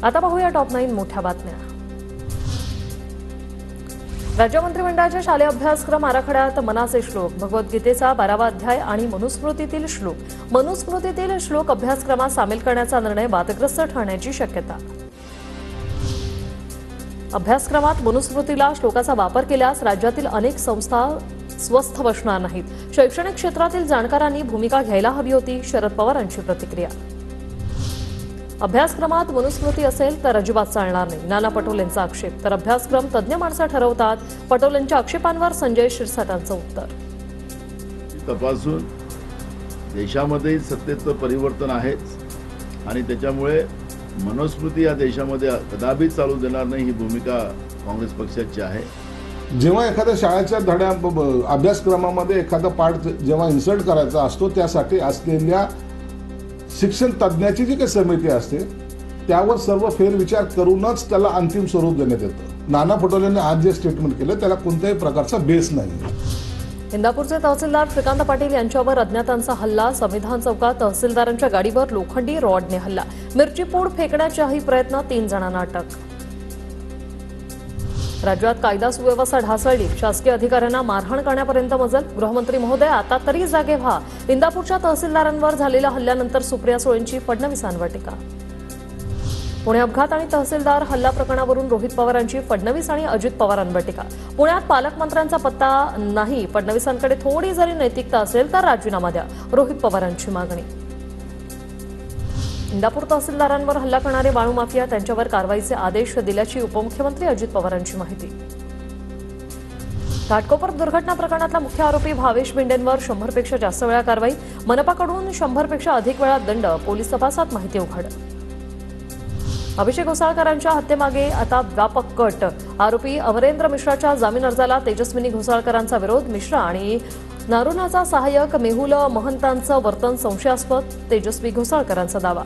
आता पाहूया टॉप 9 मोठ्या बातम्या। राज्य मंत्रिमंडळाच्या शालेय अभ्यासक्रम आराखड्यात मनाचे श्लोक, भगवद्गीतेचा 12वा अध्याय आणि मनुस्मृतीतील श्लोक अभ्यासक्रमात सामील करण्याचा निर्णय वादग्रस्त ठरण्याची शक्यता। अभ्यासक्रमात मनुस्मृतीला श्लोकाचा वापर केल्यास राज्यातील अनेक संस्था स्वस्थ बसणार नाहीत। शैक्षणिक क्षेत्रातील जाणकारांनी भूमिका घ्यायला हवी होती, शरद पवारांची प्रतिक्रिया। अभ्यासक्रमात मनुस्मृती असेल तर अजिबात चालणार नाही, नाना पटोलेंचा आक्षेप। तर अभ्यासक्रम तज्ज्ञ माणसं ठरवतात, पटोलेंच्या आक्षेपांवर संजय क्षीरसागरांचं उत्तर। तपासून देशामध्ये सत्तेचं परिवर्तन आहेच आणि त्याच्यामुळे मनुस्मृती या देशामध्ये कदापि चालू देणार नाही ही भूमिका काँग्रेस पक्षाची आहे। जेव्हा एखाद्या शाळेच्या धड्या अभ्यासक्रमामध्ये एखादा पाठ जेव्हा इन्सर्ट करायचा असतो त्यासाठी असलेल्या शिक्षण तज्ज्ञाची जी काही समिती असते त्यावर सर्व फेरविचार करूनच त्याला अंतिम स्वरूप देण्यात येतं। नाना पटोलेंनी आज जे स्टेटमेंट केलं त्याला कोणत्याही प्रकारचा बेस नाही। इंदापूरचे तहसीलदार श्रीकांत पाटील यांच्यावर अज्ञातांचा हल्ला, संविधान चौकात तहसीलदारांच्या गाडीवर लोखंडी रॉडने हल्ला, मिरची पूड फेकण्याचाही प्रयत्न, 3 जणांना अटक। राज्यात कायदा सुव्यवस्था ढासळली, शासकीय अधिकाऱ्यांना मारहाण करण्यापर्यंत मजल। गृहमंत्री महोदय आता तरी जागे व्हा, इंदापूरच्या तहसीलदारांवर झालेल्या हल्ल्यानंतर सुप्रिया सुळेंची फडणवीसांवर टीका। पुणे अपघात आणि तहसीलदार हल्ला प्रकरणावरून रोहित पवारांची फडणवीस आणि अजित पवारांवर टीका। पुण्यात पालकमंत्र्यांचा पत्ता नाही, फडणवीसांकडे थोडी जरी नैतिकता असेल तर राजीनामा द्या, रोहित पवारांची मागणी। इंदापूर तहसीलदारांवर हल्ला करणारे वाळू माफिया, त्यांच्यावर कारवाईचे आदेश दिल्याची उपमुख्यमंत्री अजित पवारांची माहिती। घाटकोपर दुर्घटना प्रकरणातला मुख्य आरोपी भावेश भिंडेंवर 100 पेक्षा जास्त वेळा कारवाई, मनपाकडून 100 पेक्षा अधिक वेळा दंड, पोलीस तपासात माहिती उघड। अभिषेक घोसाळकरांच्या हत्येमागे आता व्यापक कट, आरोपी अमरेंद्र मिश्राच्या जामीन अर्जाला तेजस्विनी घोसाळकरांचा विरोध, मिश्रा आणि नारोनाचा सहाय्यक मेहुल महंतांचं वर्तन संशयास्पद, तेजस्वी घोसाळकरांचा दावा।